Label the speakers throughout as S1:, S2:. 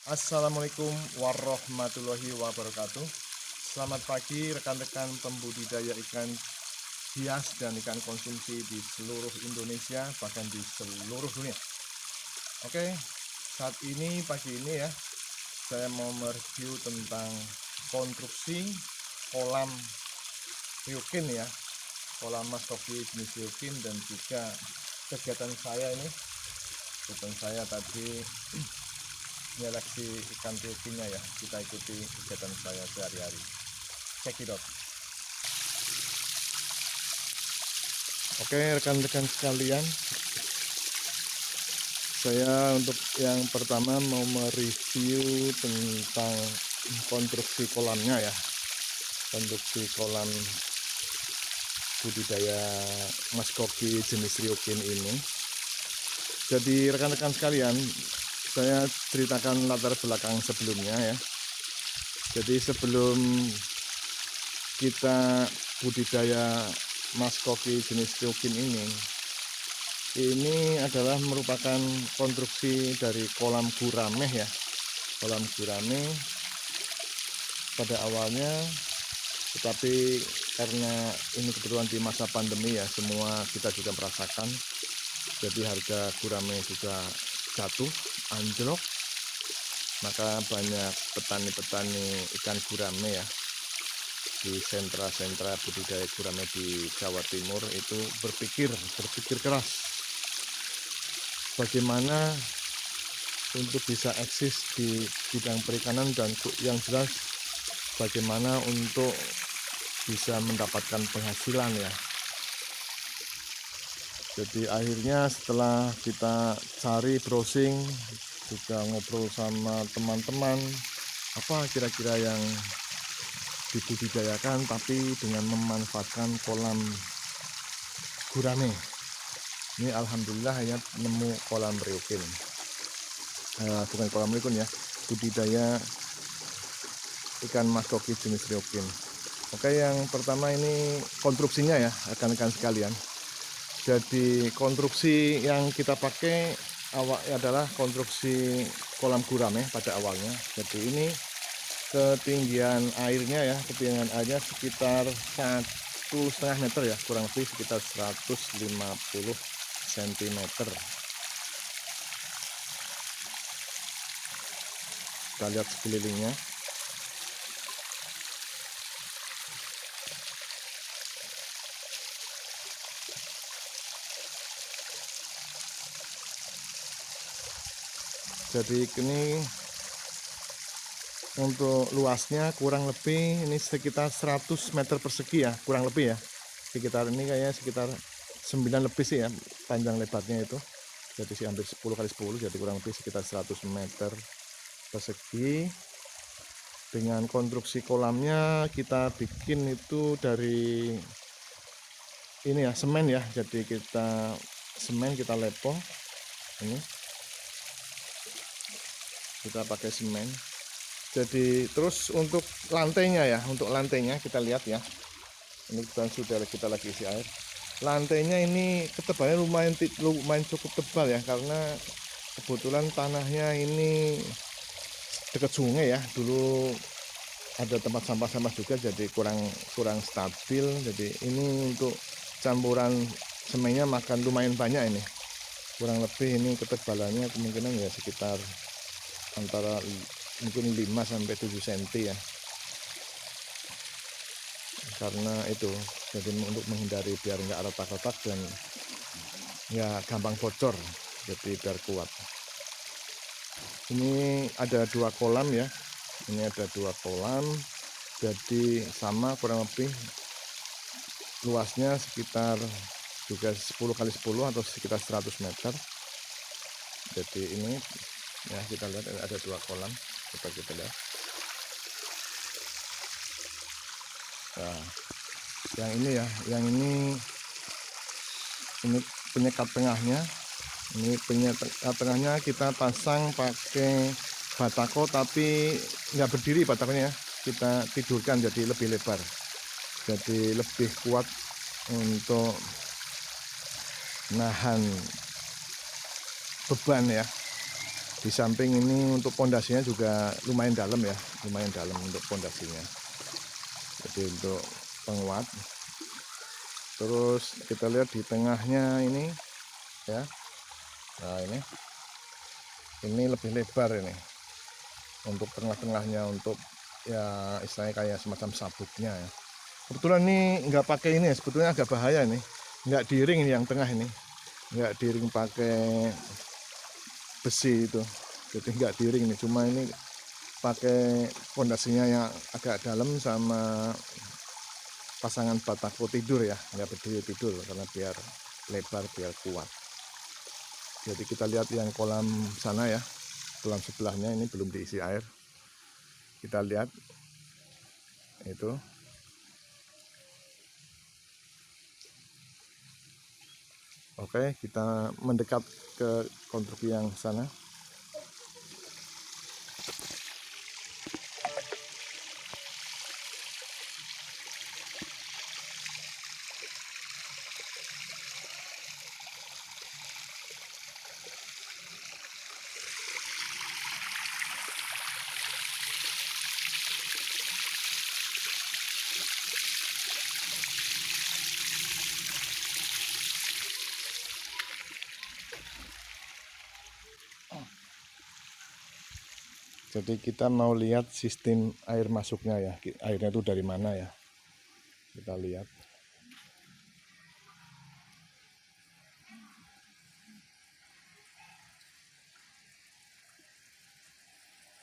S1: Assalamualaikum warahmatullahi wabarakatuh. Selamat pagi rekan-rekan pembudidaya ikan hias dan ikan konsumsi di seluruh Indonesia, bahkan di seluruh dunia. Oke, saat ini pagi ini ya, saya mau mereview tentang konstruksi kolam ryokin ya, kolam mas koki jenis ryokin, dan juga kegiatan saya ini. Kegiatan saya tadi menyeleksi ikan ryokinnya ya, kita ikuti kegiatan saya sehari-hari. Check it out. Oke rekan-rekan sekalian, saya untuk yang pertama mau mereview tentang konstruksi kolamnya ya, konstruksi kolam budidaya mas koki jenis ryokin ini. Jadi rekan-rekan sekalian, saya ceritakan latar belakang sebelumnya ya. Jadi sebelum kita budidaya mas koki jenis ryokin ini adalah merupakan konstruksi dari kolam gurame ya, kolam gurame pada awalnya, tetapi karena ini kebetulan di masa pandemi ya, semua kita juga merasakan, jadi harga gurame juga jatuh, anjlok, maka banyak petani-petani ikan gurame ya di sentra-sentra budidaya gurame di Jawa Timur itu berpikir keras bagaimana untuk bisa eksis di bidang perikanan, dan yang jelas bagaimana untuk bisa mendapatkan penghasilan ya. Jadi akhirnya setelah kita cari browsing, juga ngobrol sama teman-teman, apa kira-kira yang dibudidayakan tapi dengan memanfaatkan kolam gurame. Ini alhamdulillah hanya nemu kolam ryokin, bukan kolam ryokin ya, budidaya ikan mas koki jenis ryokin. Oke, yang pertama ini konstruksinya ya rekan-rekan sekalian. Jadi konstruksi yang kita pakai adalah konstruksi kolam gurame pada awalnya. Jadi ini ketinggian airnya sekitar 1,5 meter ya, kurang lebih sekitar 150 cm. Kita lihat sekelilingnya. Jadi ini untuk luasnya kurang lebih ini sekitar 100 meter persegi ya, kurang lebih ya. Sekitar ini kayaknya sekitar 9 lebih sih ya panjang lebarnya itu. Jadi sih hampir 10 kali 10, jadi kurang lebih sekitar 100 meter persegi. Dengan konstruksi kolamnya kita bikin itu dari ini ya, semen ya. Jadi kita semen, kita lepo ini, kita pakai semen. Jadi terus untuk lantainya ya, kita lihat ya, ini sudah kita lagi isi air. Lantainya ini ketebalannya lumayan cukup tebal ya, karena kebetulan tanahnya ini dekat sungai ya. Dulu ada tempat sampah-sampah juga, jadi kurang stabil. Jadi ini untuk campuran semennya makan lumayan banyak ini. Kurang lebih ini ketebalannya kemungkinan ya sekitar antara mungkin 5 sampai 7 cm ya. Karena itu jadi untuk menghindari biar nggak retak-retak dan nggak gampang bocor, jadi biar kuat. Ini ada 2 kolam ya, ini ada 2 kolam, jadi sama kurang lebih luasnya sekitar juga 10 kali 10 atau sekitar 100 meter. Jadi ini ya, kita lihat ada 2 kolam, coba kita lihat. Nah, yang ini ya, ini penyekat tengahnya. Ini penyekat tengahnya kita pasang pakai batako, tapi nggak berdiri batakonya ya, kita tidurkan jadi lebih lebar, jadi lebih kuat untuk nahan beban ya. Di samping ini untuk pondasinya juga lumayan dalam ya, lumayan dalam untuk pondasinya. Jadi untuk penguat. Terus kita lihat di tengahnya ini ya. Nah ini lebih lebar ini untuk tengah-tengahnya, untuk ya istilahnya kayak semacam sabuknya ya. Kebetulan ini nggak pakai ini ya, sebetulnya agak bahaya ini, nggak diring ini yang tengah ini, nggak diring pakai besi itu, jadi nggak diring nih, cuma ini pakai pondasinya yang agak dalam sama pasangan batako tidur ya, nggak berdiri tidur karena biar lebar biar kuat. Jadi kita lihat yang kolam sana ya, kolam sebelahnya ini belum diisi air, kita lihat itu. Oke, kita mendekat ke konstruksi yang sana. Jadi kita mau lihat sistem air masuknya ya, airnya itu dari mana ya, kita lihat.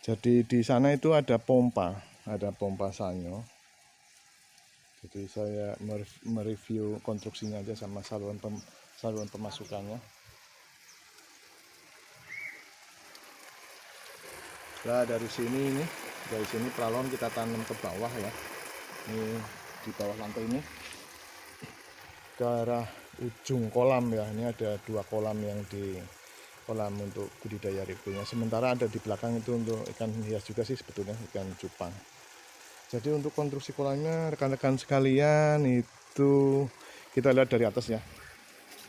S1: Jadi di sana itu ada pompa sanyo. Jadi saya mereview konstruksinya aja sama saluran pemasukannya. Nah dari sini peralon kita tanam ke bawah ya. Ini di bawah lantai ini ke arah ujung kolam ya. Ini ada 2 kolam yang di kolam untuk budidaya ripunya. Sementara ada di belakang itu untuk ikan hias juga sih sebetulnya, ikan cupang. Jadi untuk konstruksi kolamnya rekan-rekan sekalian itu kita lihat dari atas ya.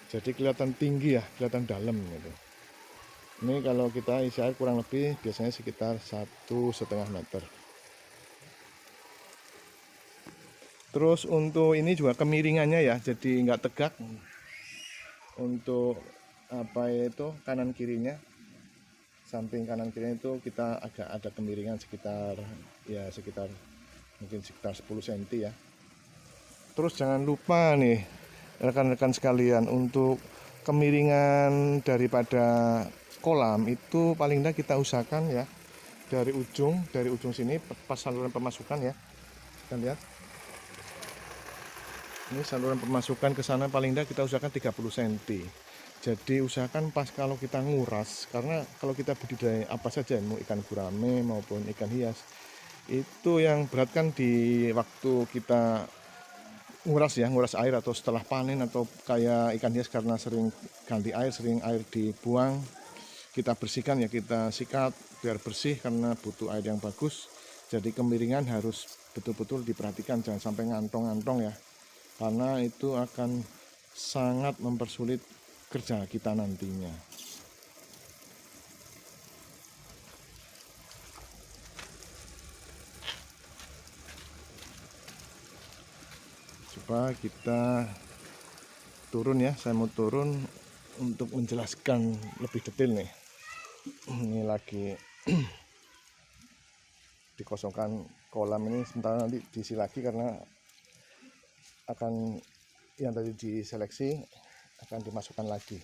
S1: Jadi kelihatan tinggi ya, kelihatan dalam gitu. Ini kalau kita isi air kurang lebih biasanya sekitar 1,5 meter. Terus untuk ini juga kemiringannya ya, jadi nggak tegak. Untuk apa itu kanan kirinya, samping kanan kirinya itu kita agak ada kemiringan sekitar mungkin sekitar 10 cm ya. Terus jangan lupa nih rekan-rekan sekalian, untuk kemiringan daripada kolam itu paling tidak kita usahakan ya dari ujung sini pas saluran pemasukan ya, kita lihat ini saluran pemasukan ke sana paling tidak kita usahakan 30 cm. Jadi usahakan pas kalau kita nguras, karena kalau kita budidaya apa saja mau ikan gurame maupun ikan hias, itu yang berat kan di waktu kita nguras air atau setelah panen, atau kayak ikan hias karena sering ganti air, sering air dibuang, kita bersihkan ya, kita sikat biar bersih karena butuh air yang bagus. Jadi kemiringan harus betul-betul diperhatikan, jangan sampai ngantong-ngantong ya, karena itu akan sangat mempersulit kerja kita nantinya. Coba kita turun ya, saya mau turun untuk menjelaskan lebih detail nih. Ini lagi dikosongkan kolam ini, sementara nanti diisi lagi karena akan yang tadi diseleksi akan dimasukkan lagi.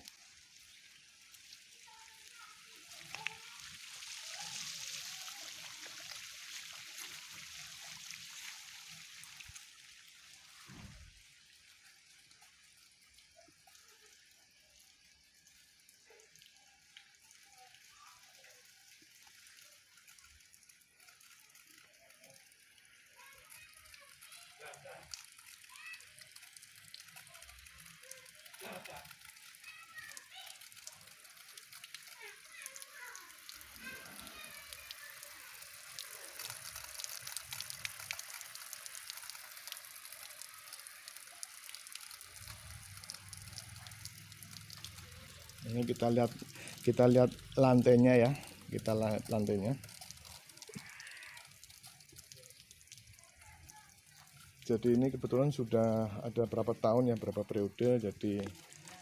S1: Ini kita lihat lantainya ya. kita lantainya. Jadi ini kebetulan sudah ada berapa tahun ya, berapa periode, jadi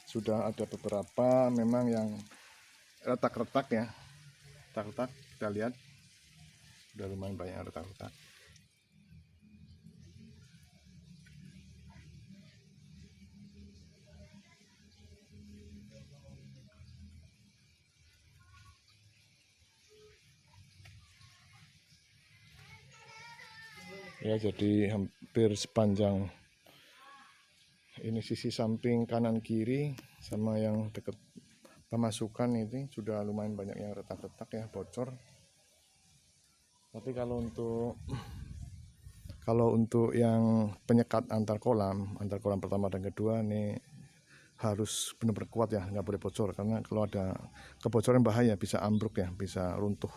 S1: sudah ada beberapa memang yang retak-retak ya, retak-retak. Kita lihat sudah lumayan banyak retak-retak. Ya, jadi hampir sepanjang ini sisi samping kanan kiri sama yang dekat pemasukan ini sudah lumayan banyak yang retak-retak ya, bocor. Tapi kalau untuk yang penyekat antar kolam pertama dan kedua ini harus benar-benar kuat ya, nggak boleh bocor, karena kalau ada kebocoran bahaya, bisa ambruk ya, bisa runtuh.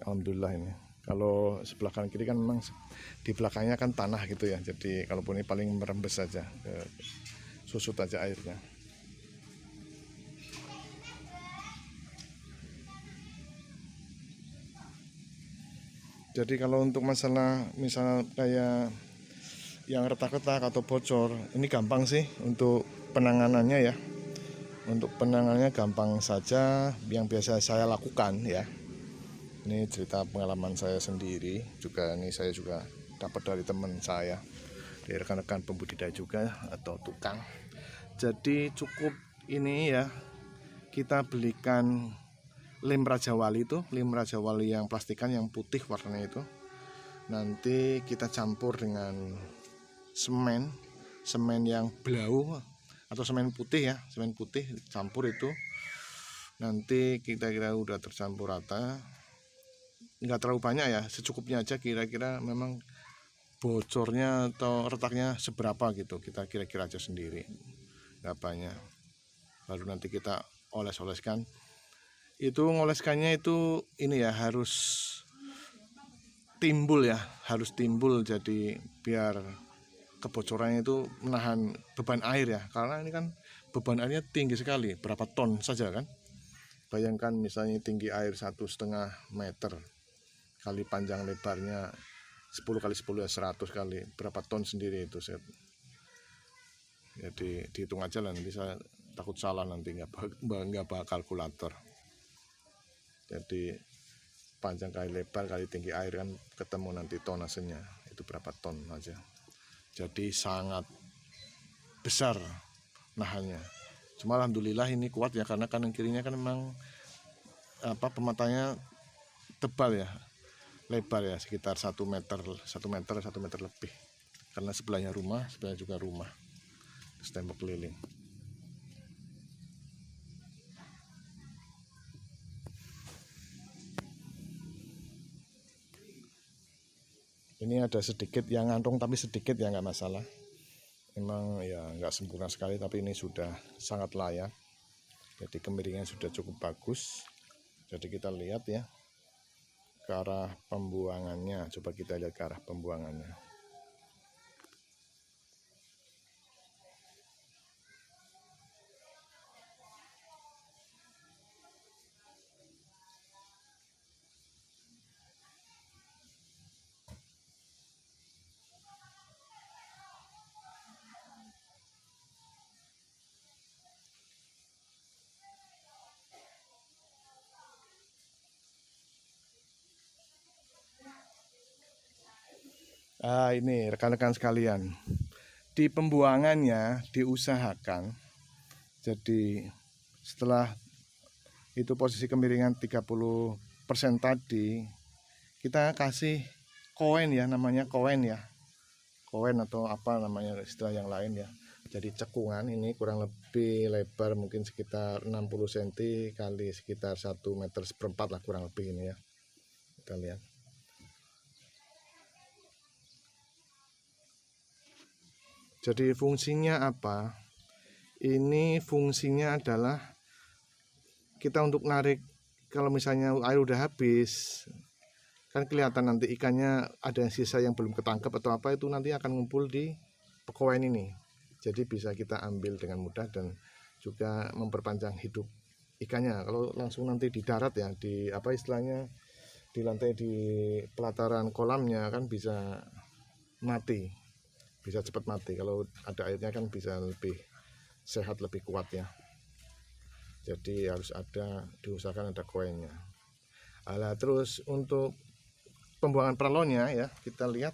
S1: Alhamdulillah ini. Kalau sebelah kanan kiri kan memang di belakangnya kan tanah gitu ya, jadi kalaupun ini paling merembes saja, susut aja airnya. Jadi kalau untuk masalah misal kayak yang retak-retak atau bocor, ini gampang sih untuk penanganannya ya. Untuk penanganannya gampang saja, yang biasa saya lakukan ya. Ini cerita pengalaman saya sendiri juga, ini saya juga dapat dari teman saya, dari rekan-rekan pembudidaya juga atau tukang. Jadi cukup ini ya, kita belikan lem Raja Wali itu, lem Raja Wali yang plastikan yang putih warnanya itu. Nanti kita campur dengan semen yang blau atau semen putih ya, semen putih campur itu. Nanti kita kira udah tercampur rata, nggak terlalu banyak ya, secukupnya aja, kira-kira memang bocornya atau retaknya seberapa gitu, kita kira-kira aja sendiri, nggak banyak. Lalu nanti kita oles-oleskan. Itu ngoleskannya itu ini ya, harus timbul ya, harus timbul, jadi biar kebocorannya itu menahan beban air ya, karena ini kan beban airnya tinggi sekali, berapa ton saja kan. Bayangkan misalnya tinggi air 1,5 meter kali panjang lebarnya 10 kali 10 ya 100 kali, berapa ton sendiri itu. Jadi dihitung aja lah, nanti saya takut salah, nanti nggak bawa kalkulator. Jadi panjang kali lebar kali tinggi air kan ketemu nanti tonasenya itu berapa ton aja. Jadi sangat besar nahannya. Cuma alhamdulillah ini kuat ya, karena kanan kirinya kan memang pematanya tebal ya, lebar ya, sekitar 1 meter lebih, karena sebelahnya rumah, sebelahnya juga rumah, tembok keliling. Ini ada sedikit yang ngantung, tapi sedikit ya, nggak masalah. Memang ya nggak sempurna sekali, tapi ini sudah sangat layak. Jadi kemiringan sudah cukup bagus. Jadi kita lihat ya ke arah pembuangannya. Coba kita lihat ke arah pembuangannya. Ini rekan-rekan sekalian, di pembuangannya diusahakan, jadi setelah itu posisi kemiringan 30% tadi, kita kasih koin ya, namanya koin ya, koin atau apa namanya istilah yang lain ya. Jadi cekungan ini kurang lebih lebar mungkin sekitar 60 cm kali sekitar 1 meter seperempat lah kurang lebih ini ya. Kita lihat. Jadi fungsinya apa? Ini fungsinya adalah kita untuk narik, kalau misalnya air udah habis, kan kelihatan nanti ikannya ada yang sisa yang belum ketangkep atau apa, itu nanti akan ngumpul di koin ini. Jadi bisa kita ambil dengan mudah dan juga memperpanjang hidup ikannya. Kalau langsung nanti di darat ya, di apa istilahnya, di lantai, di pelataran kolamnya kan bisa mati, bisa cepat mati. Kalau ada airnya kan bisa lebih sehat, lebih kuat ya. Jadi harus ada, diusahakan ada koinnya. Nah, terus untuk pembuangan pralonnya ya, kita lihat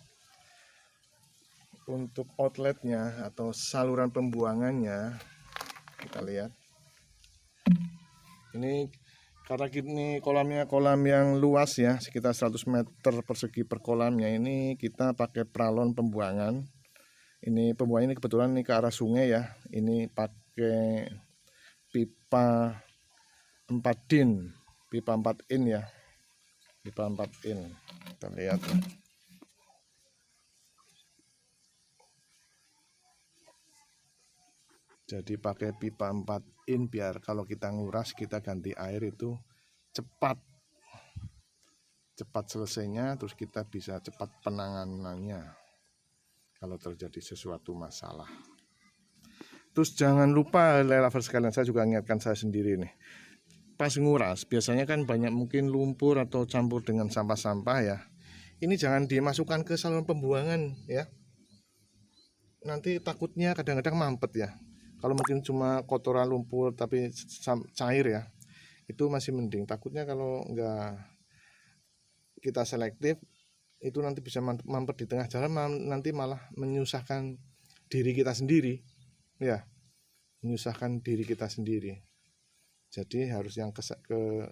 S1: untuk outletnya atau saluran pembuangannya, kita lihat ini. Karena ini kolamnya kolam yang luas ya, sekitar 100 meter persegi per kolamnya, ini kita pakai pralon pembuangan. Ini pembuangan ini kebetulan ini ke arah sungai ya. Ini pakai pipa 4 din, pipa 4 in ya, pipa 4 in. Kita lihat. Jadi pakai pipa 4 in biar kalau kita nguras, kita ganti air itu cepat selesainya, terus kita bisa cepat penanganannya kalau terjadi sesuatu masalah. Terus jangan lupa lovers sekalian, saya juga ingatkan saya sendiri nih, pas nguras biasanya kan banyak mungkin lumpur atau campur dengan sampah-sampah ya. Ini jangan dimasukkan ke saluran pembuangan ya, nanti takutnya kadang-kadang mampet ya. Kalau mungkin cuma kotoran lumpur tapi cair ya, itu masih mending. Takutnya kalau enggak kita selektif, itu nanti bisa mampet di tengah jalan, nanti malah menyusahkan diri kita sendiri ya, menyusahkan diri kita sendiri. Jadi harus yang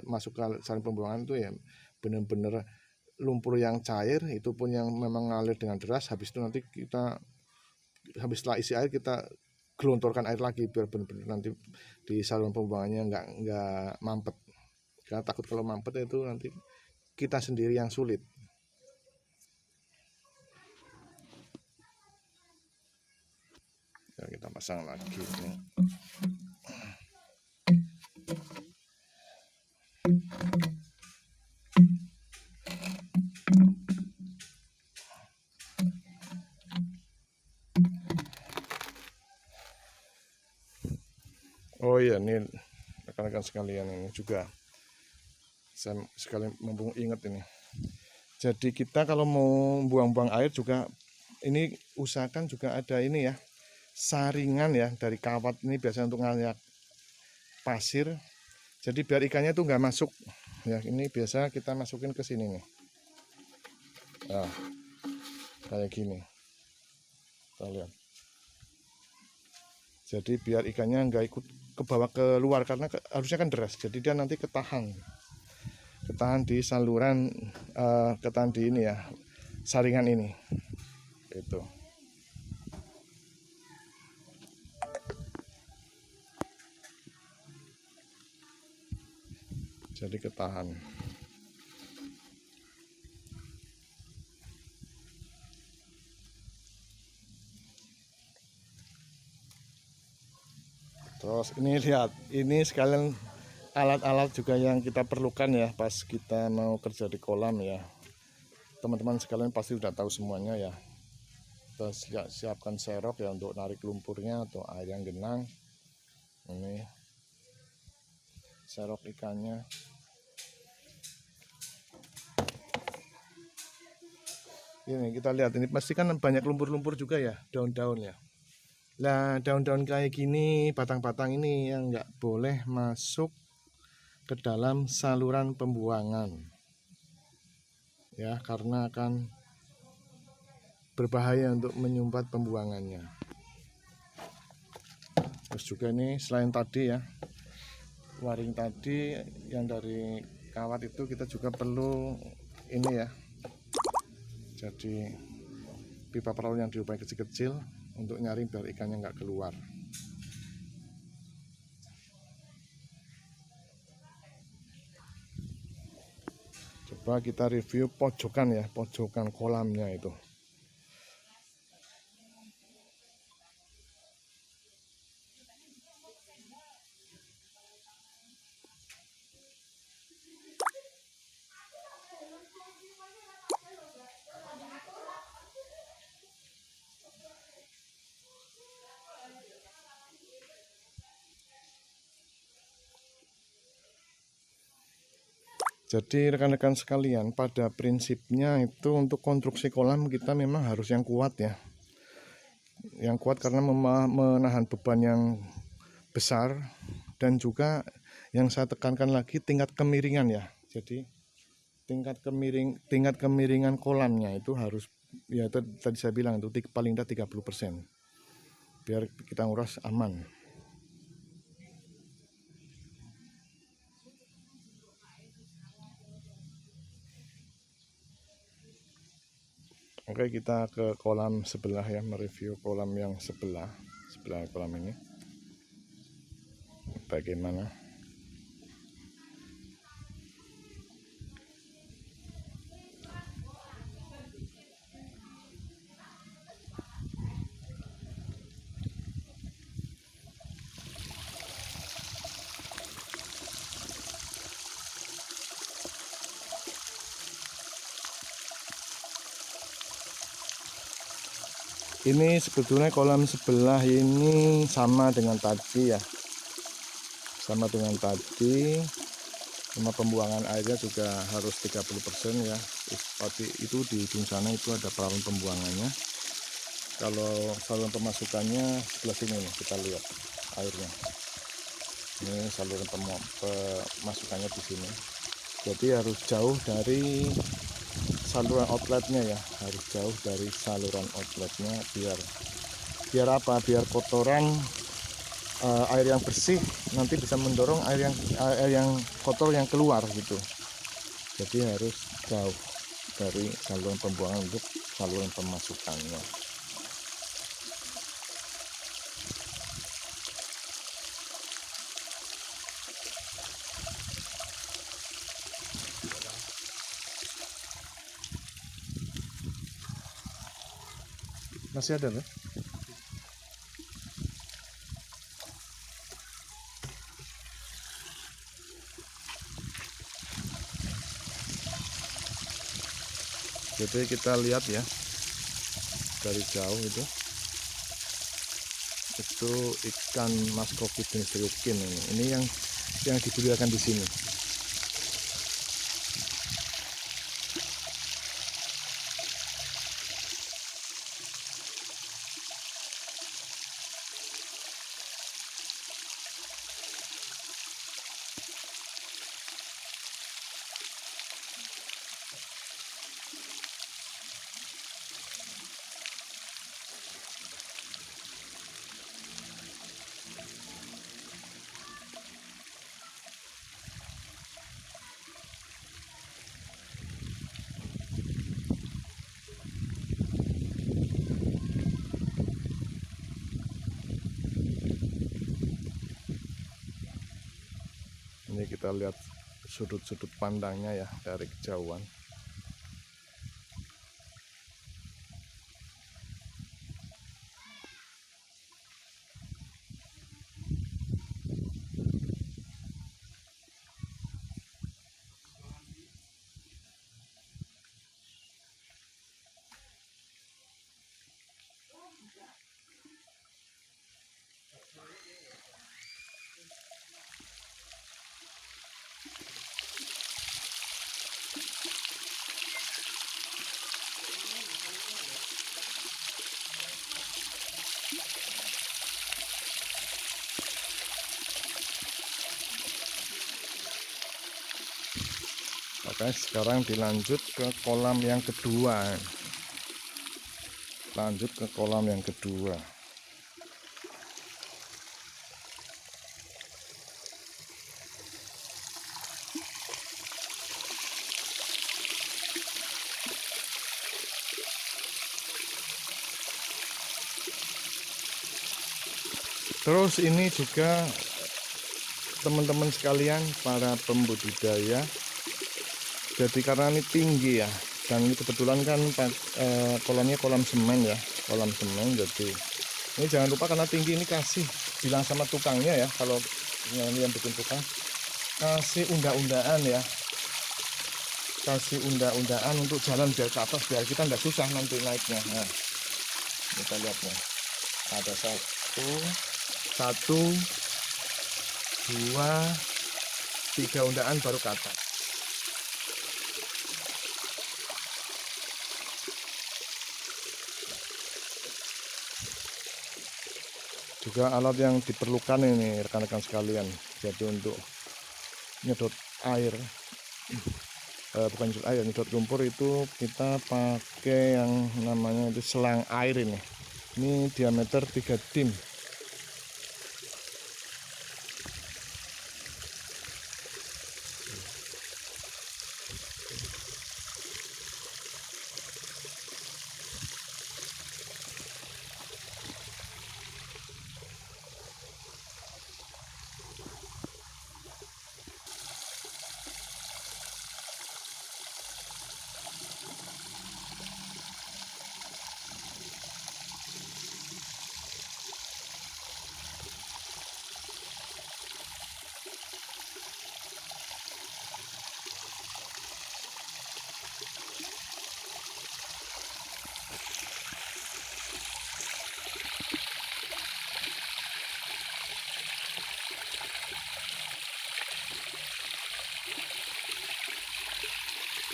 S1: masuk ke saluran pembuangan itu ya benar-benar lumpur yang cair, itu pun yang memang ngalir dengan deras. Habis itu nanti kita, habis setelah isi air, kita gelontorkan air lagi biar benar-benar nanti di saluran pembuangannya nggak mampet. Karena takut kalau mampet itu nanti kita sendiri yang sulit. Ya, kita pasang lagi ini. Oh iya, ini rekan-rekan sekalian, ini juga saya sekali mumpung ingat ini. Jadi kita kalau mau buang-buang air juga ini usahakan juga ada ini ya, saringan ya dari kawat ini, biasanya untuk ngayak pasir. Jadi biar ikannya itu nggak masuk ya. Ini biasa kita masukin ke sini nih. Nah, kayak gini. Kita lihat. Jadi biar ikannya nggak ikut ke bawah ke luar, karena harusnya kan deras. Jadi dia nanti ketahan di saluran, ketahan di ini ya, saringan ini. Itu. Jadi ketahan. Terus ini lihat, ini sekalian alat-alat juga yang kita perlukan ya pas kita mau kerja di kolam ya. Teman-teman sekalian pasti udah tahu semuanya ya. Kita siapkan serok ya untuk narik lumpurnya atau air yang genang. Ini serok ikannya. Ini kita lihat, ini pasti kan banyak lumpur-lumpur juga ya, daun-daun ya. Nah, daun-daun kayak gini, batang-batang ini yang nggak boleh masuk ke dalam saluran pembuangan ya, karena akan berbahaya untuk menyumbat pembuangannya. Terus juga ini selain tadi ya, waring tadi yang dari kawat itu, kita juga perlu ini ya, jadi pipa perahu yang diubah kecil-kecil untuk nyaring biar ikannya nggak keluar. Coba kita review pojokan ya, pojokan kolamnya itu. Jadi rekan-rekan sekalian, pada prinsipnya itu untuk konstruksi kolam kita memang harus yang kuat ya. Yang kuat karena menahan beban yang besar, dan juga yang saya tekankan lagi tingkat kemiringan ya. Jadi tingkat kemiringan kolamnya itu harus ya tadi saya bilang itu paling tidak 30%. Biar kita nguras aman. Oke, kita ke kolam sebelah ya, mereview kolam yang sebelah kolam ini bagaimana. Ini sebetulnya kolam sebelah ini sama dengan tadi ya, sama dengan tadi, cuma pembuangan airnya juga harus 30% ya. Seperti itu di ujung sana itu ada perahu pembuangannya. Kalau saluran pemasukannya sebelah sini nih, kita lihat airnya. Ini saluran pemasukannya di sini. Jadi harus jauh dari saluran outletnya ya, harus jauh dari saluran outletnya biar apa? Biar kotoran air yang bersih nanti bisa mendorong air yang kotor yang keluar gitu. Jadi harus jauh dari saluran pembuangan untuk saluran pemasukannya. Masih ada loh. Jadi kita lihat ya dari jauh itu ikan mas koki jenis ryukin ini yang dibudidayakan di sini. Ini kita lihat sudut-sudut pandangnya ya dari kejauhan. Oke, sekarang dilanjut ke kolam yang kedua. Lanjut ke kolam yang kedua. Terus ini juga teman-teman sekalian para pembudidaya, jadi karena ini tinggi ya, dan ini kebetulan kan kolamnya kolam semen ya, kolam semen. Jadi ini jangan lupa karena tinggi ini kasih bilang sama tukangnya ya, kalau yang bikin tukang kasih undaan ya, kasih undaan untuk jalan biar ke atas, biar kita nggak susah nanti naiknya. Nah, kita lihat nih, ada satu 2 3 undaan baru ke atas. juga alat yang diperlukan ini rekan-rekan sekalian. Jadi untuk nyedot air, bukan nyedot air, nyedot lumpur itu kita pakai yang namanya itu selang air ini. Ini diameter 3 dim.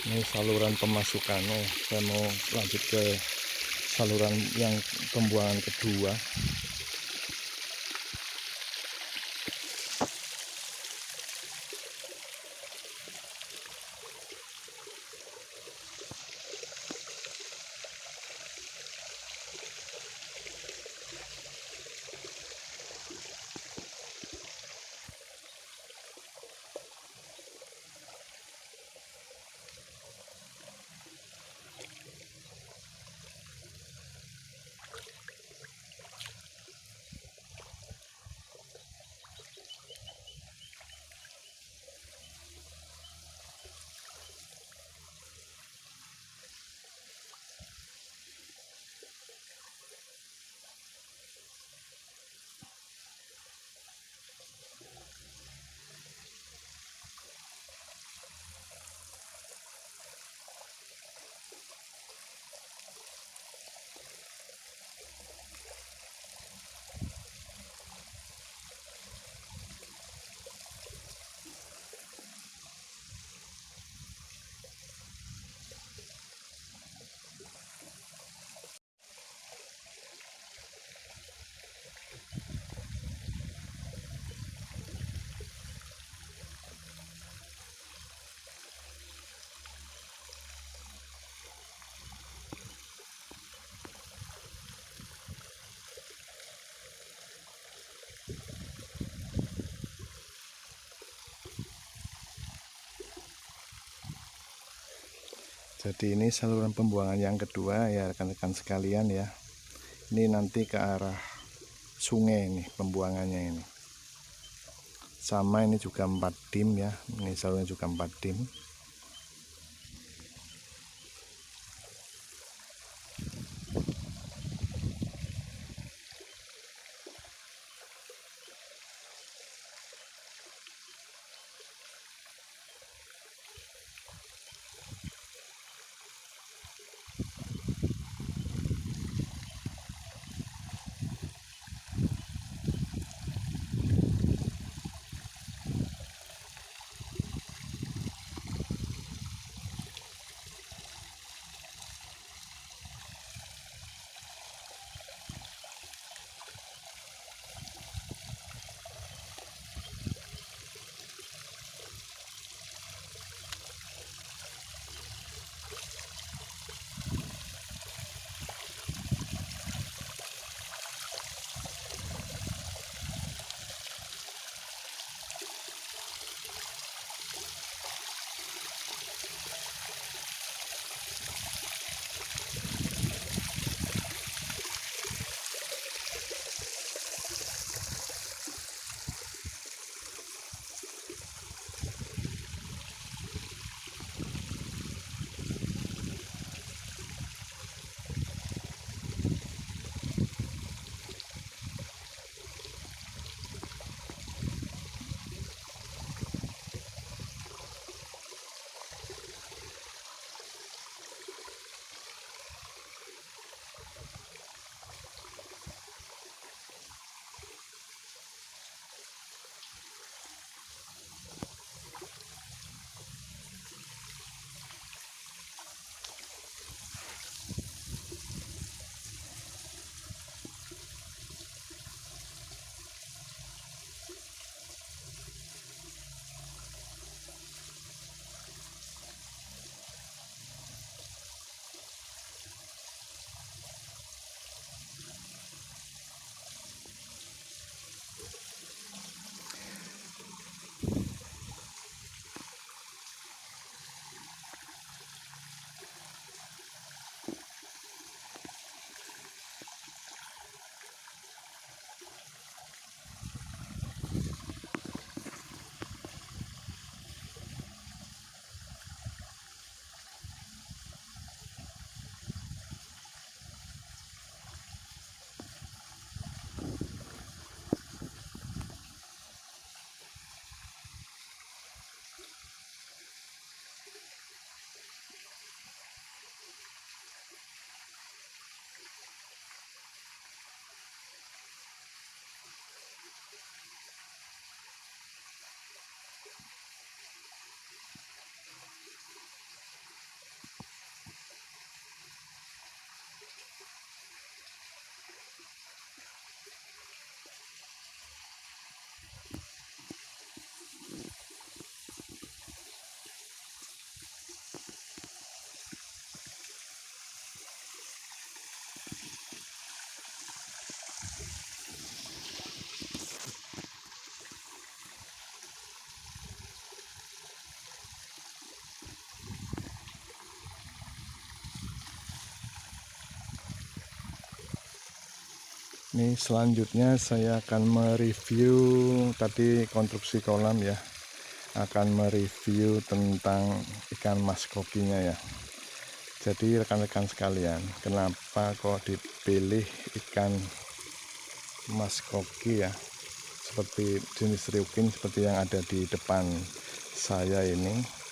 S1: Ini saluran pemasukannya. Saya mau lanjut ke saluran yang pembuangan kedua. Jadi ini saluran pembuangan yang kedua ya rekan-rekan sekalian ya. Ini nanti ke arah sungai ini pembuangannya ini. Sama ini juga 4 dim ya. Ini saluran juga 4 dim. Ini selanjutnya saya akan mereview tadi konstruksi kolam ya, akan mereview tentang ikan mas kokinya ya. Jadi rekan-rekan sekalian, kenapa kok dipilih ikan mas koki ya, seperti jenis ryukin seperti yang ada di depan saya ini.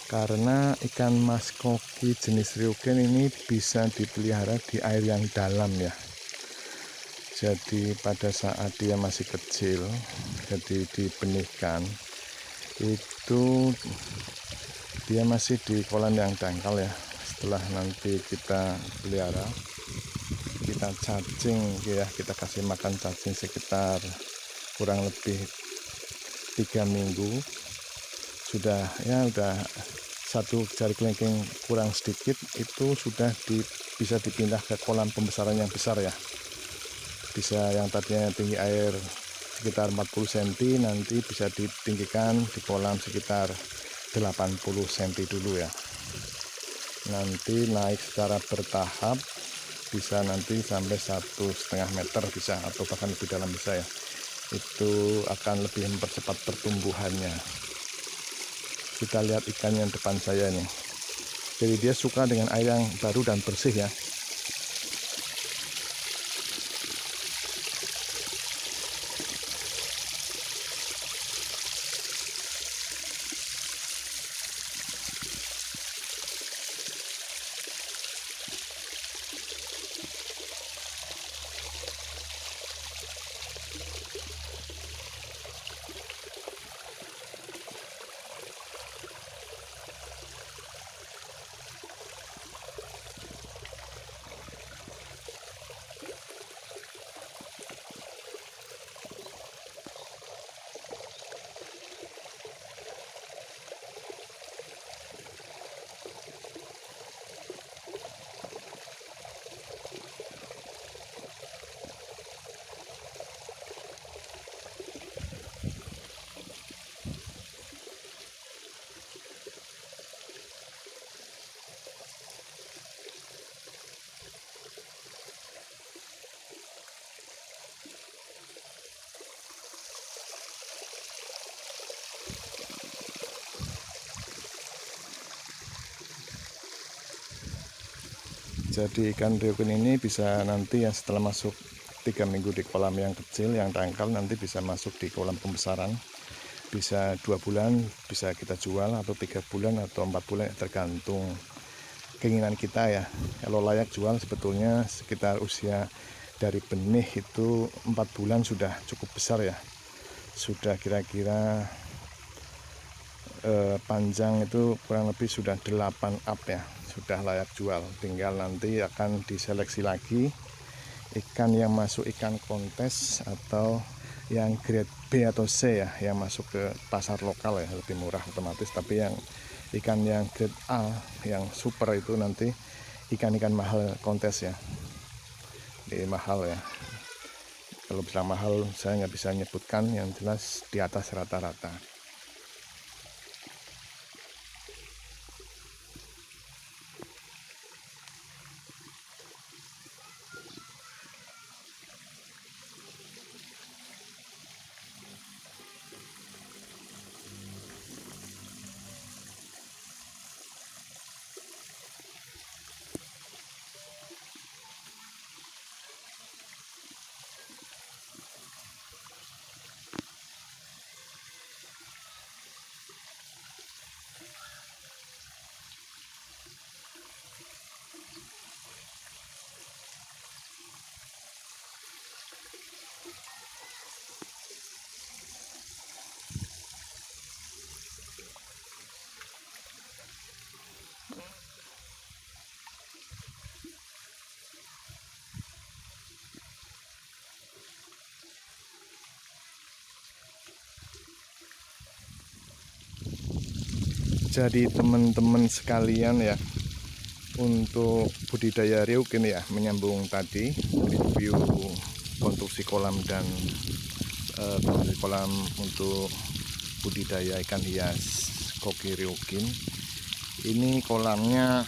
S1: Karena ikan mas koki jenis ryukin ini bisa dipelihara di air yang dalam ya. Jadi pada saat dia masih kecil, jadi dibenihkan, itu dia masih di kolam yang dangkal ya. Setelah nanti kita pelihara, kita cacing ya, kita kasih makan cacing sekitar kurang lebih 3 minggu, sudah satu jari kelingking kurang sedikit, itu sudah bisa dipindah ke kolam pembesaran yang besar ya. Bisa yang tadinya tinggi air sekitar 40 cm, nanti bisa ditinggikan di kolam sekitar 80 cm dulu ya. Nanti naik secara bertahap, bisa nanti sampai 1,5 meter bisa, atau bahkan lebih dalam bisa ya. Itu akan lebih mempercepat pertumbuhannya. Kita lihat ikan yang depan saya nih. Jadi dia suka dengan air yang baru dan bersih ya. Jadi ikan ryukin ini bisa nanti ya setelah masuk 3 minggu di kolam yang kecil yang dangkal, nanti bisa masuk di kolam pembesaran, bisa 2 bulan bisa kita jual, atau 3 bulan atau 4 bulan, tergantung keinginan kita ya. Kalau layak jual sebetulnya sekitar usia dari benih itu 4 bulan sudah cukup besar ya, sudah kira-kira panjang itu kurang lebih sudah 8 up ya, sudah layak jual. Tinggal nanti akan diseleksi lagi ikan yang masuk ikan kontes atau yang grade B atau C ya, yang masuk ke pasar lokal ya, lebih murah otomatis. Tapi yang ikan yang grade A yang super itu nanti ikan-ikan mahal kontes ya, di mahal ya. Kalau bilang mahal saya nggak bisa nyebutkan, yang jelas di atas rata-rata. Jadi teman-teman sekalian ya, untuk budidaya ryukin ya, menyambung tadi review konstruksi kolam dan konstruksi kolam untuk budidaya ikan hias koki ryokin. Ini kolamnya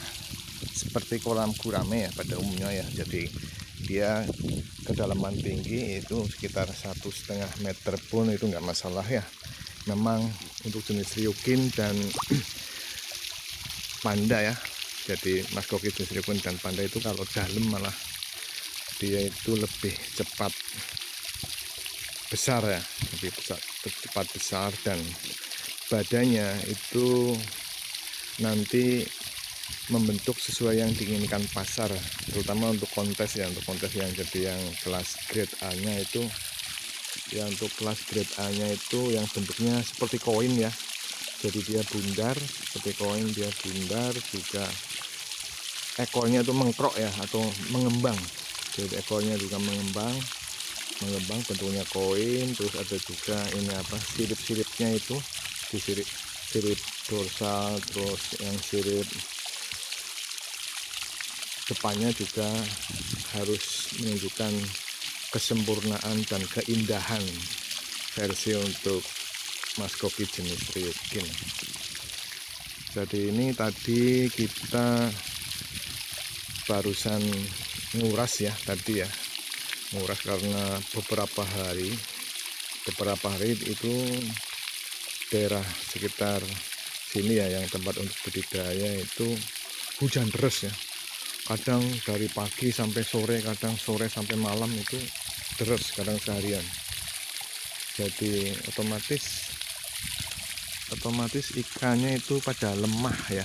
S1: seperti kolam gurame ya pada umumnya ya, jadi dia kedalaman tinggi itu sekitar 1,5 meter pun itu nggak masalah ya. Memang untuk jenis ryokin dan panda ya, jadi mas koki jenis ryokin dan panda itu kalau dalam malah dia itu lebih cepat besar ya, lebih cepat besar, dan badannya itu nanti membentuk sesuai yang diinginkan pasar, terutama untuk kontes ya, untuk kontes yang jadi yang kelas grade A nya itu ya, untuk kelas grade A nya itu yang bentuknya seperti koin ya, jadi dia bundar seperti koin, dia bundar juga ekornya itu mengkrok ya atau mengembang, jadi ekornya juga mengembang bentuknya koin. Terus ada juga ini apa, sirip-siripnya itu di sirip dorsal, terus yang sirip depannya juga harus menunjukkan kesempurnaan dan keindahan versi untuk mas koki jenis ryokin. Jadi ini tadi kita barusan nguras ya, tadi ya nguras karena beberapa hari itu daerah sekitar sini ya, yang tempat untuk budidaya itu hujan deras ya, kadang dari pagi sampai sore, kadang sore sampai malam itu deras, kadang seharian. Jadi otomatis ikannya itu pada lemah ya,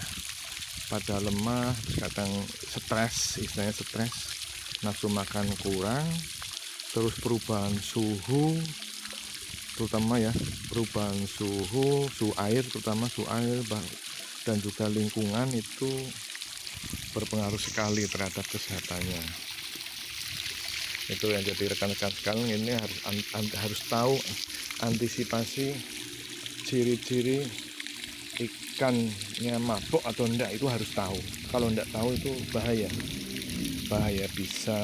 S1: kadang stres, istilahnya stres, nafsu makan kurang, terus perubahan suhu, terutama ya perubahan suhu air, terutama suhu air dan juga lingkungan itu berpengaruh sekali terhadap kesehatannya. Itu yang jadi rekan-rekan sekalian, ini harus tahu antisipasi ciri-ciri ikannya mabuk atau enggak, itu harus tahu. Kalau enggak tahu itu bahaya, bisa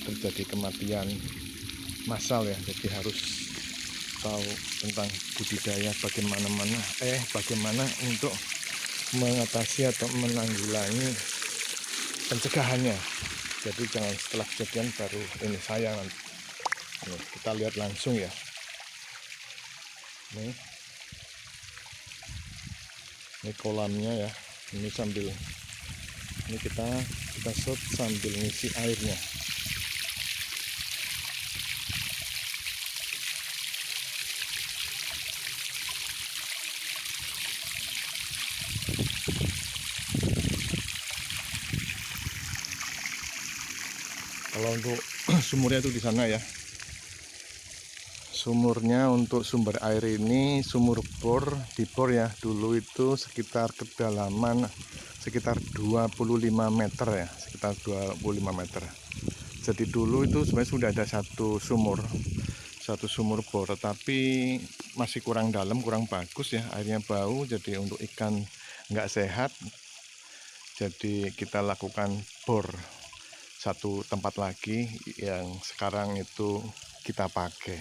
S1: terjadi kematian massal ya. Jadi harus tahu tentang budidaya, bagaimana untuk mengatasi atau menanggulangi pencegahannya. Jadi jangan setelah kejadian baru ini sayang. Nih, kita lihat langsung ya. Ini kolamnya ya. Ini kita shot sambil ngisi airnya. Kalau untuk sumurnya itu di sana ya. Sumurnya untuk sumber air ini sumur dibor ya. Dulu itu sekitar kedalaman sekitar 25 meter ya, sekitar 25 meter. Jadi dulu itu sebenarnya sudah ada satu sumur bor, tetapi masih kurang dalam, kurang bagus ya, airnya bau, jadi untuk ikan nggak sehat. Jadi kita lakukan bor satu tempat lagi yang sekarang itu kita pakai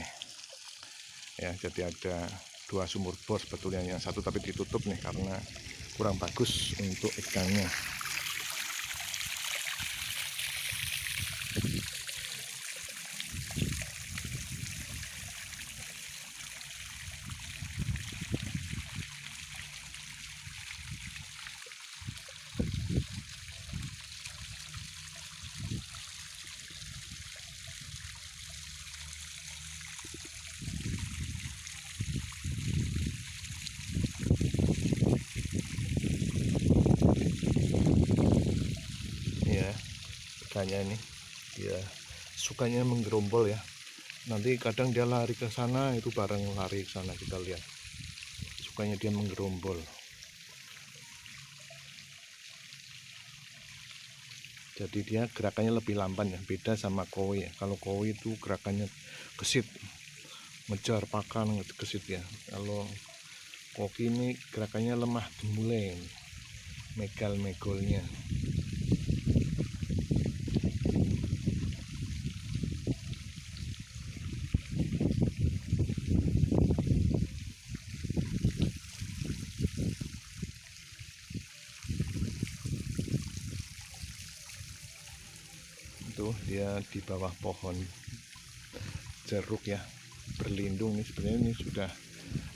S1: ya. Jadi ada 2 sumur bor sebetulnya, yang satu tapi ditutup nih karena kurang bagus untuk ikannya. Ikannya ini dia sukanya menggerombol ya, nanti kadang dia lari ke sana, itu bareng lari ke sana, kita lihat sukanya dia menggerombol. Jadi dia gerakannya lebih lamban ya, beda sama koi ya. Kalau koi itu gerakannya gesit, ngejar pakan gesit ya. Kalau koki ini gerakannya lemah gemulai, megolnya. dia di bawah pohon jeruk ya, berlindung nih. Sebenarnya ini sudah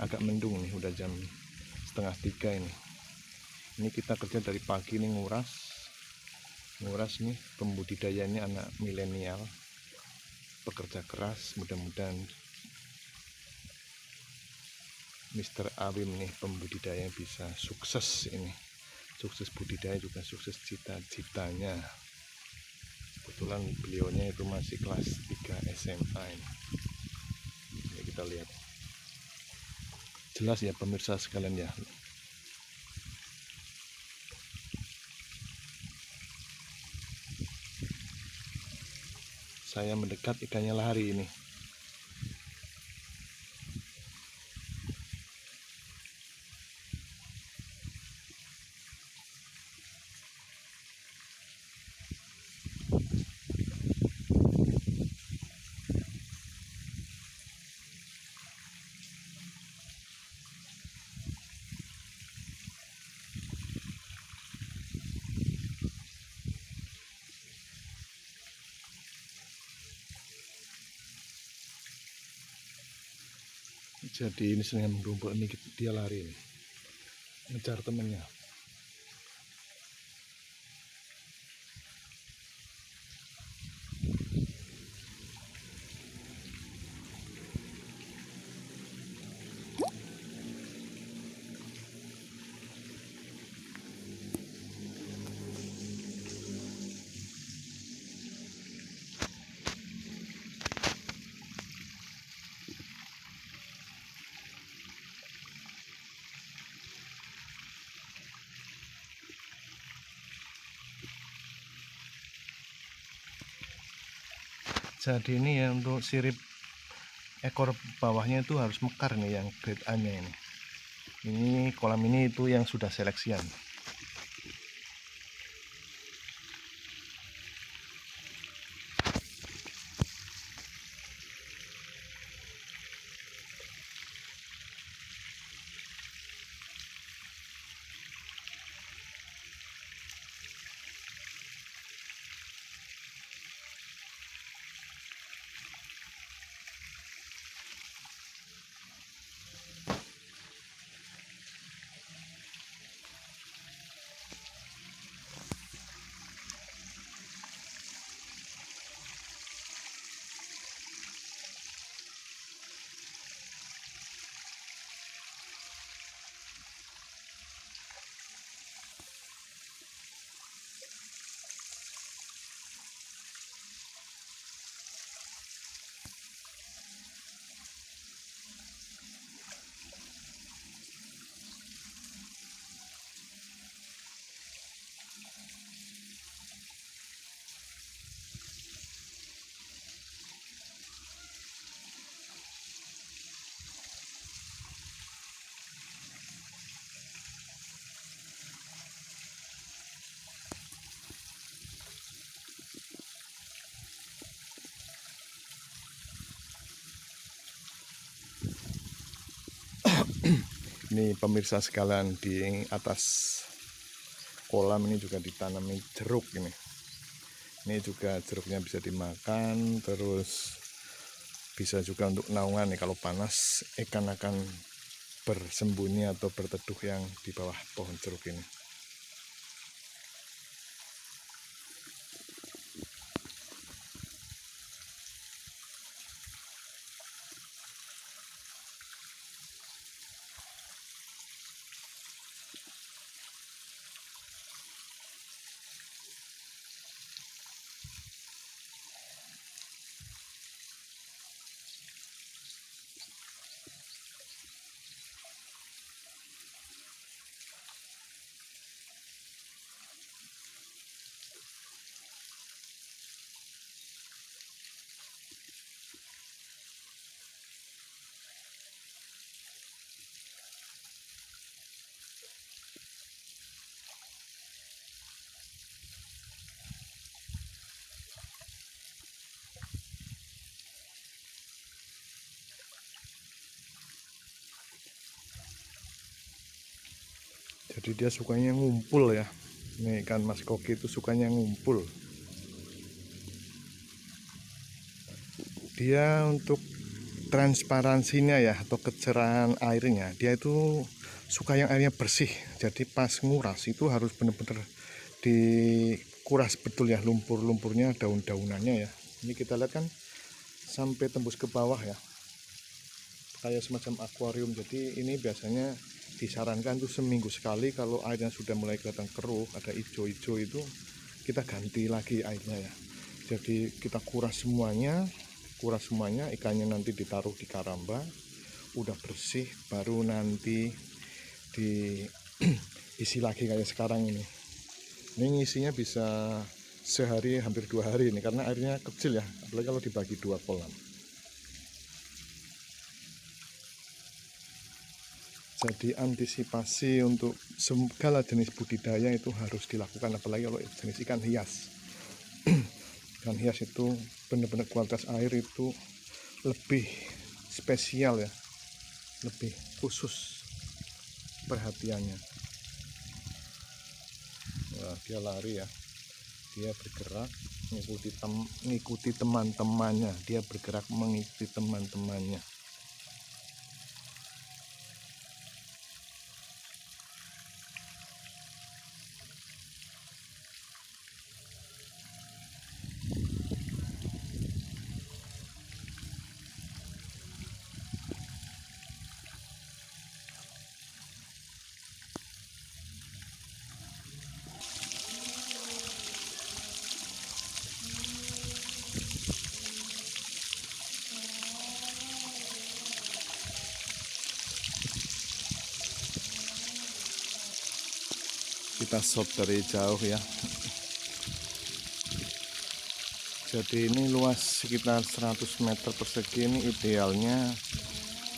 S1: agak mendung nih, udah jam 2:30 ini. Ini kita kerja dari pagi nih, nguras nih. Pembudidaya ini anak milenial, pekerja keras. Mudah-mudahan Mr. Awim nih pembudidaya bisa sukses ini. Sukses budidaya juga sukses cita-citanya. Kebetulan beliaunya itu masih kelas 3 SMA ini. Ini kita lihat. Jelas ya pemirsa sekalian ya. Saya mendekat, ikannya lari ini. Jadi ini sengaja menggerombol ini, dia lari ini, ngejar temennya. Jadi ini ya, untuk sirip ekor bawahnya itu harus mekar nih, yang grade A nya ini. Ini kolam ini itu yang sudah seleksian. Ini pemirsa sekalian, di atas kolam ini juga ditanami jeruk ini. Ini juga jeruknya bisa dimakan, terus bisa juga untuk naungan nih. Kalau panas, ikan akan bersembunyi atau berteduh yang di bawah pohon jeruk ini. Jadi dia sukanya ngumpul ya. Ini ikan mas koki itu sukanya ngumpul. Dia untuk transparansinya ya, atau kecerahan airnya, dia itu suka yang airnya bersih. Jadi pas nguras itu harus benar-benar dikuras betul ya, lumpur-lumpurnya, daun-daunannya ya. Ini kita lihat kan sampai tembus ke bawah ya, kayak semacam akuarium. Jadi ini biasanya disarankan tuh seminggu sekali, kalau airnya sudah mulai kelihatan keruh, ada hijau-hijau, itu kita ganti lagi airnya ya. Jadi kita kuras semuanya, ikannya nanti ditaruh di karamba, udah bersih baru nanti diisi lagi kayak sekarang ini. Ini ngisinya bisa sehari, hampir 2 hari ini, karena airnya kecil ya, apalagi kalau dibagi 2 kolam. Jadi antisipasi untuk segala jenis budidaya itu harus dilakukan, apalagi kalau jenis ikan hias. Ikan hias itu benar-benar kualitas air itu lebih spesial ya, lebih khusus perhatiannya. Nah, dia lari ya, dia bergerak mengikuti teman-temannya, dia bergerak mengikuti teman-temannya. Kita shot dari jauh ya. Jadi ini luas sekitar 100 meter persegi, ini idealnya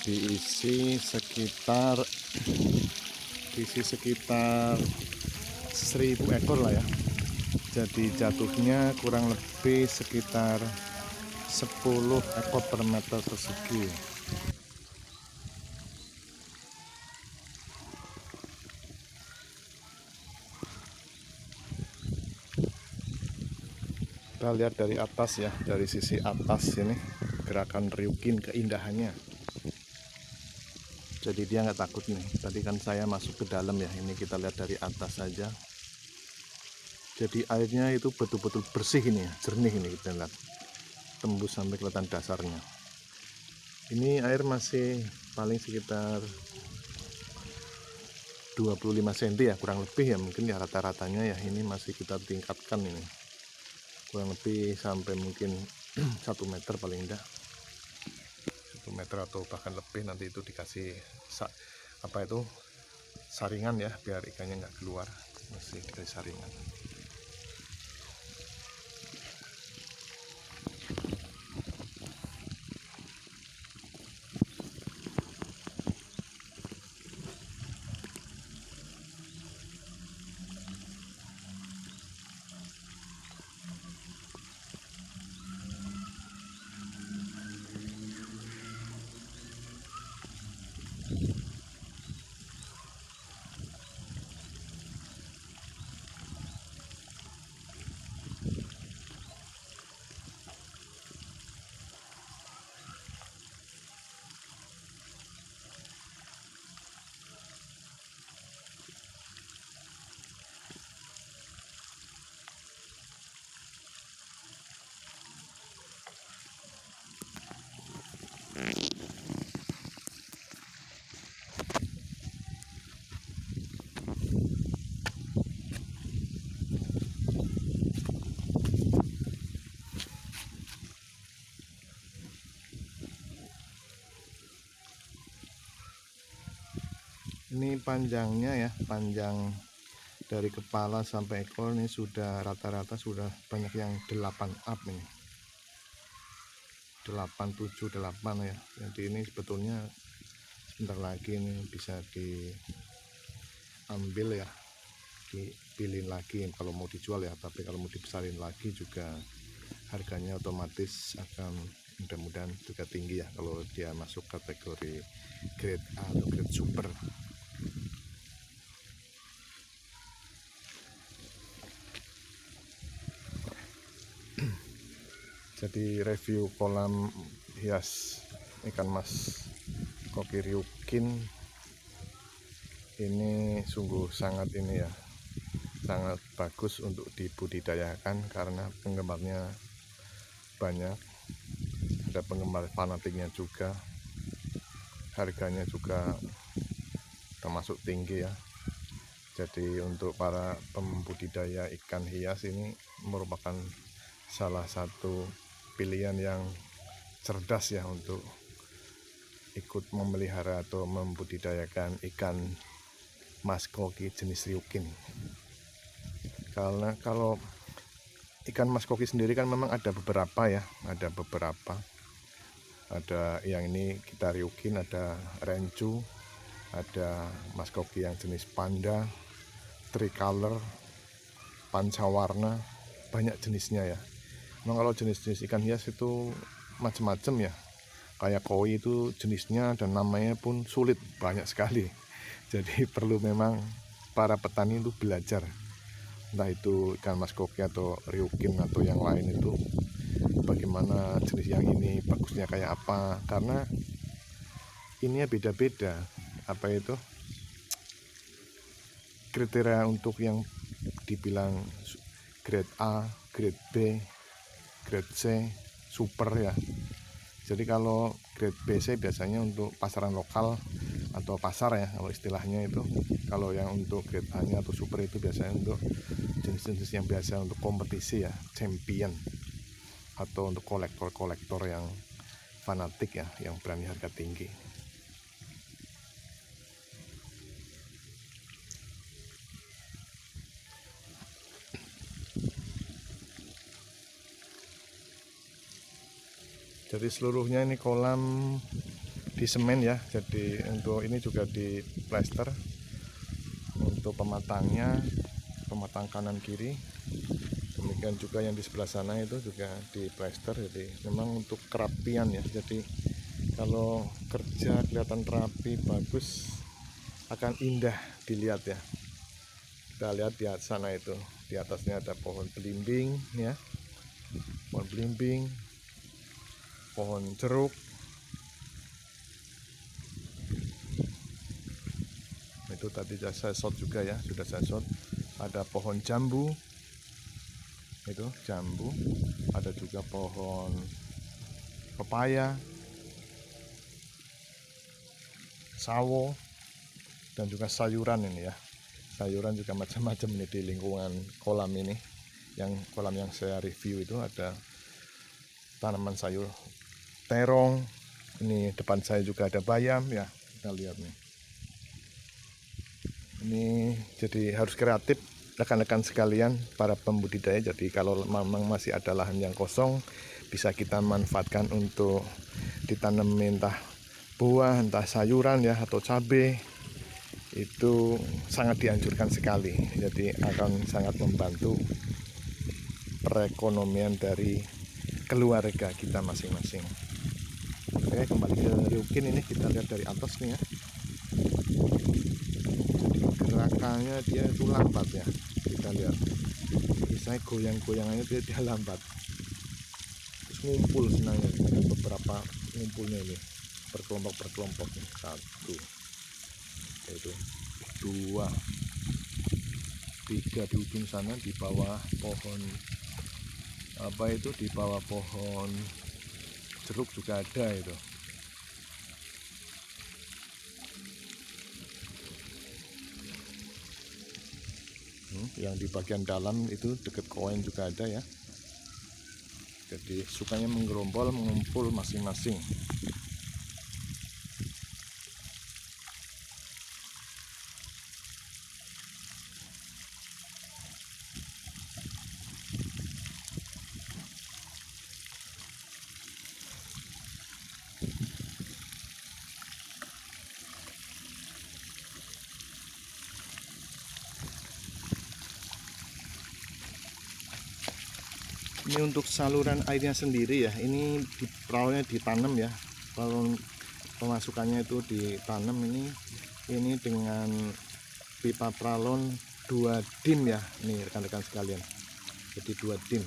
S1: diisi sekitar 1000 ekor lah ya. Jadi jatuhnya kurang lebih sekitar 10 ekor per meter persegi. Kita lihat dari atas ya, dari sisi atas ini gerakan Ryukin, keindahannya. Jadi dia nggak takut nih. Tadi kan saya masuk ke dalam ya, ini kita lihat dari atas saja. Jadi airnya itu betul-betul bersih ini ya, jernih ini, kita lihat tembus sampai kelihatan dasarnya. Ini air masih paling sekitar 25 cm ya, kurang lebih ya, mungkin ya rata-ratanya ya. Ini masih kita tingkatkan ini, kurang lebih sampai mungkin 1 meter paling enggak, 1 meter atau bahkan lebih. Nanti itu dikasih apa itu, saringan ya, biar ikannya nggak keluar, masih dikasih saringan. Ini panjangnya ya, panjang dari kepala sampai ekor ini sudah rata-rata sudah banyak yang 8 up ini, 8, 7, 8 ya. Jadi ini sebetulnya sebentar lagi ini bisa diambil ya, dipilih lagi kalau mau dijual ya. Tapi kalau mau dibesarin lagi juga harganya otomatis akan mudah-mudahan juga tinggi ya, kalau dia masuk kategori grade A atau grade super. Jadi review kolam hias ikan mas koki Ryukin ini sungguh sangat ini ya, sangat bagus untuk dibudidayakan karena penggemarnya banyak, ada penggemar fanatiknya juga, harganya juga termasuk tinggi ya. Jadi untuk para pembudidaya ikan hias ini merupakan salah satu pilihan yang cerdas ya untuk ikut memelihara atau membudidayakan ikan mas koki jenis Ryukin. Karena kalau ikan mas koki sendiri kan memang ada beberapa ya, ada yang ini kita Ryukin, ada Rencu, ada mas koki yang jenis panda, tricolor, pancawarna, banyak jenisnya ya. Memang kalau jenis-jenis ikan hias itu macam-macam ya, kayak koi itu jenisnya dan namanya pun sulit, banyak sekali. Jadi perlu memang para petani itu belajar, entah itu ikan mas koki atau Ryukin atau yang lain itu bagaimana jenis yang ini bagusnya kayak apa, karena ini ya beda-beda apa itu kriteria untuk yang dibilang grade A, grade B, grade C, super ya. Jadi kalau grade BC biasanya untuk pasaran lokal atau pasar ya kalau istilahnya itu. Kalau yang untuk grade A-nya atau super itu biasanya untuk jenis-jenis yang biasa untuk kompetisi ya, champion, atau untuk kolektor-kolektor yang fanatik ya, yang berani harga tinggi. Jadi seluruhnya ini kolam di semen ya, jadi untuk ini juga di plester untuk pematangnya, pematang kanan kiri, demikian juga yang di sebelah sana itu juga di plester. Jadi memang untuk kerapian ya, jadi kalau kerja kelihatan rapi, bagus, akan indah dilihat ya. Kita lihat di sana itu, di atasnya ada pohon belimbing ya, pohon belimbing, pohon jeruk, itu tadi saya shot juga ya, sudah saya shot. Ada pohon jambu, itu jambu, ada juga pohon pepaya, sawo, dan juga sayuran ini ya. Sayuran juga macam-macam ini di lingkungan kolam ini. Yang kolam yang saya review itu ada tanaman sayur terong. Ini depan saya juga ada bayam ya, kita lihat nih. Ini jadi harus kreatif rekan-rekan sekalian para pembudidaya. Jadi kalau memang masih ada lahan yang kosong, bisa kita manfaatkan untuk ditanam entah buah, entah sayuran ya, atau cabai. Itu sangat dianjurkan sekali. Jadi akan sangat membantu perekonomian dari keluarga kita masing-masing. Oke, kembali ke Ryukin ini, kita lihat dari atas nih ya. Gerakannya dia itu lambat ya, kita lihat. Misalnya goyang-goyangannya dia lambat. Terus ngumpul senangnya, ada beberapa ngumpulnya ini, berkelompok nih. 1, itu 2, 3 di ujung sana di bawah pohon apa itu, di bawah pohon jeruk juga ada itu. Yang di bagian dalam itu dekat koin juga ada ya. Jadi sukanya menggerombol, mengumpul masing-masing. Ini untuk saluran airnya sendiri ya, ini perahunya ditanam ya, kalau pemasukannya itu ditanam ini dengan pipa pralon 2 dim ya, nih rekan-rekan sekalian, jadi 2 dim.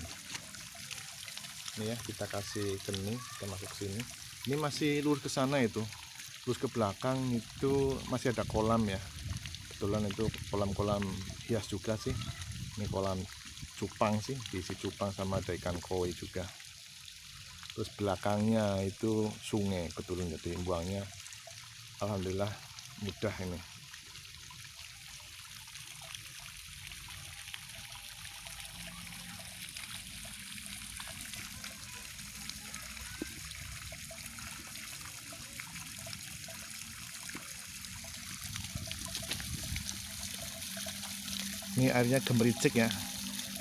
S1: Ini ya, kita kasih geni, kita masuk sini. Ini masih lurus ke sana itu, lurus ke belakang itu masih ada kolam ya. Kebetulan itu kolam-kolam hias juga sih. Ini kolam cupang sih, diisi cupang sama ada ikan koi juga. Terus belakangnya itu sungai, betul, jadi buangnya alhamdulillah mudah ini. Ini airnya gemericik ya,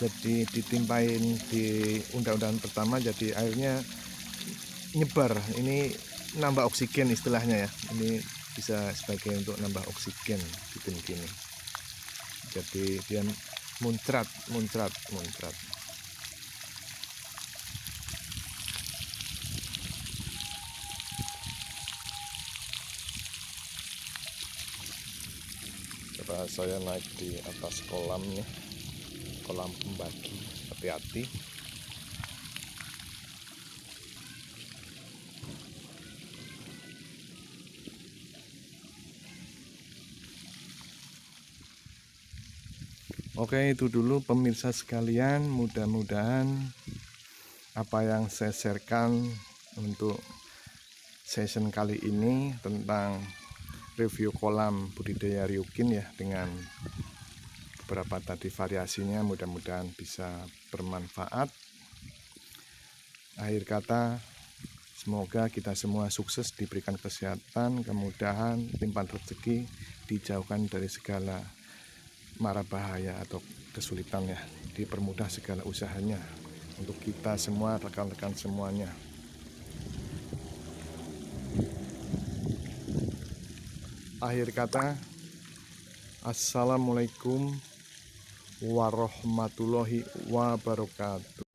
S1: jadi ditimpain di undang-undangan pertama, jadi airnya nyebar. Ini nambah oksigen istilahnya ya, ini bisa sebagai untuk nambah oksigen bikin gini, jadi dia muncrat. Coba saya naik di atas kolamnya, kolam pembagi, hati-hati. Oke, itu dulu pemirsa sekalian, mudah-mudahan apa yang saya sharekan untuk session kali ini tentang review kolam budidaya Ryukin ya, dengan beberapa tadi variasinya, mudah-mudahan bisa bermanfaat. Akhir kata, semoga kita semua sukses, diberikan kesehatan, kemudahan, limpahan rezeki, dijauhkan dari segala mara bahaya atau kesulitan ya, dipermudah segala usahanya untuk kita semua, rekan-rekan semuanya. Akhir kata, assalamualaikum warahmatullahi wabarakatuh.